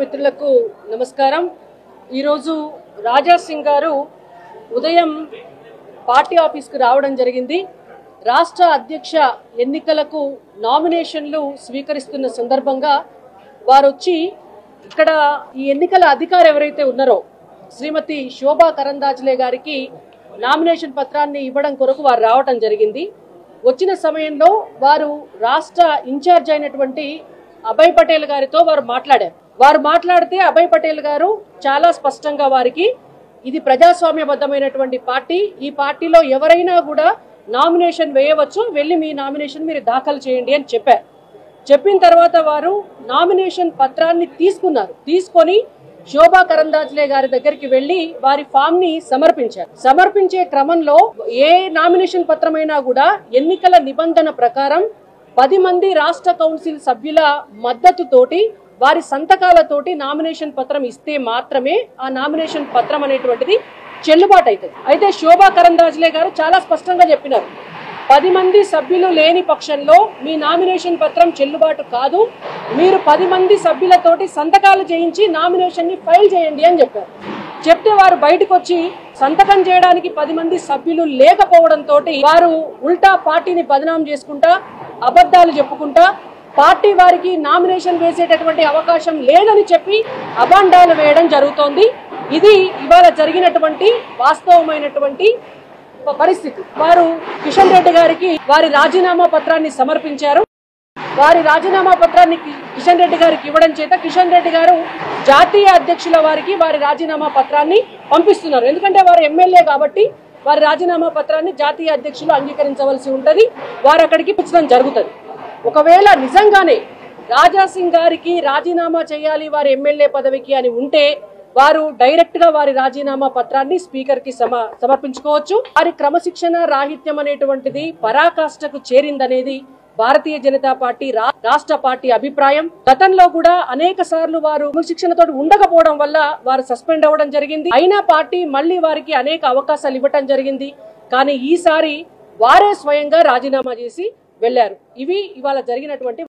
మిత్రులకు నమస్కారం। ఈ రోజు రాజా సింగ్ గారు ఉదయం పార్టీ ఆఫీస్ కు రావడం జరిగింది। రాష్ట్ర అధ్యక్ష ఎన్నికలకు నామినేషన్లు స్వీకరిస్తున్న సందర్భంగా వారు వచ్చి ఇక్కడ ఈ ఎన్నికల అధికారి ఎవరైతే ఉన్నారో శ్రీమతి శోభా కరందాజ్లే గారికి నామినేషన్ పత్రాన్ని ఇవ్వడం కొరకు వారు రావడం జరిగింది। వచ్చిన సమయంలో వారు రాష్ట్ర ఇన్ఛార్జ్ అయినటువంటి అభయ్ పటేల్ గారితో వారు మాట్లాడారు। వారు మాట్లాడితే అభయ్ పటేల్ గారు చాలా స్పష్టంగా వారికి ఇది ప్రజాస్వామ్యబద్ధమైనటువంటి పార్టీ, ఈ పార్టీలో ఎవరైనా కూడా నామినేషన్ వేయవచ్చు, వెళ్ళి మీ నామినేషన్ మీరు దాఖలు చేయండి అని చెప్పారు। చెప్పిన తర్వాత వారు నామినేషన్ పత్రాన్ని తీసుకున్నారు। తీసుకొని శోభా కరందాజ్లే గారి దగ్గరికి వెళ్లి వారి ఫామ్ ని సమర్పించారు। సమర్పించే క్రమంలో ఏ నామినేషన్ పత్రమైనా కూడా ఎన్నికల నిబంధన ప్రకారం 10 మంది రాష్ట్ర కౌన్సిల్ సభ్యుల మద్దతుతోటి వారి సంతకాలతోటి నామినేషన్ పత్రం ఇస్తే మాత్రమే ఆ నామినేషన్ పత్రం అనేటువంటిది చెల్లుబాటు అవుతుంది। అయితే శోభా కరందాజ్లే గారు చాలా స్పష్టంగా చెప్పినారు, 10 మంది సభ్యులు లేని పక్షంలో మీ నామినేషన్ పత్రం చెల్లుబాటు కాదు, మీరు 10 మంది సభ్యులతోటి సంతకాలు చేయించి నామినేషన్ ని ఫైల్ చేయండి అని చెప్పారు। చెప్తే వారు బయటకు వచ్చి సంతకం చేయడానికి 10 మంది సభ్యులు లేకపోవడంతో వారు ఉల్టా పార్టీని బదనాం చేసుకుంటా అబద్ధాలు చెప్పుకుంటా పార్టీ వారికి నామినేషన్ వేసేటటువంటి అవకాశం లేదని చెప్పి అబాండాలు వేయడం జరుగుతోంది। ఇది ఇవాళ జరిగినటువంటి వాస్తవమైనటువంటి పరిస్థితి। వారు కిషన్ రెడ్డి గారికి వారి రాజీనామా పత్రాన్ని సమర్పించారు। వారి రాజీనామా పత్రాన్ని కిషన్ రెడ్డి గారికి ఇవ్వడం చేత కిషన్ రెడ్డి గారు జాతీయ అధ్యక్షుల వారికి వారి రాజీనామా పత్రాన్ని పంపిస్తున్నారు। ఎందుకంటే వారు ఎమ్మెల్యే కాబట్టి వారి రాజీనామా పత్రాన్ని జాతీయ అధ్యక్షులు అంగీకరించవలసి ఉంటది, వారు అక్కడికి పిచ్చడం జరుగుతుంది। ఒకవేళ నిజంగానే రాజా సింగ్ గారికి రాజీనామా చేయాలి వారి ఎమ్మెల్యే పదవికి అని ఉంటే వారు డైరెక్ట్ గా వారి రాజీనామా పత్రాన్ని స్పీకర్ కి సమర్పించుకోవచ్చు। వారి క్రమశిక్షణ రాహిత్యం అనేటువంటిది పరాకాష్ఠకు చేరిందనేది భారతీయ జనతా పార్టీ రాష్ట్ర పార్టీ అభిప్రాయం। గతంలో కూడా అనేక సార్లు వారు క్రమశిక్షణతో ఉండకపోవడం వల్ల వారు సస్పెండ్ అవ్వడం జరిగింది। అయినా పార్టీ మళ్లీ వారికి అనేక అవకాశాలు ఇవ్వటం జరిగింది, కానీ ఈసారి వారే స్వయంగా రాజీనామా చేసి వెళ్లారు। ఇవి ఇవాళ జరిగినటువంటి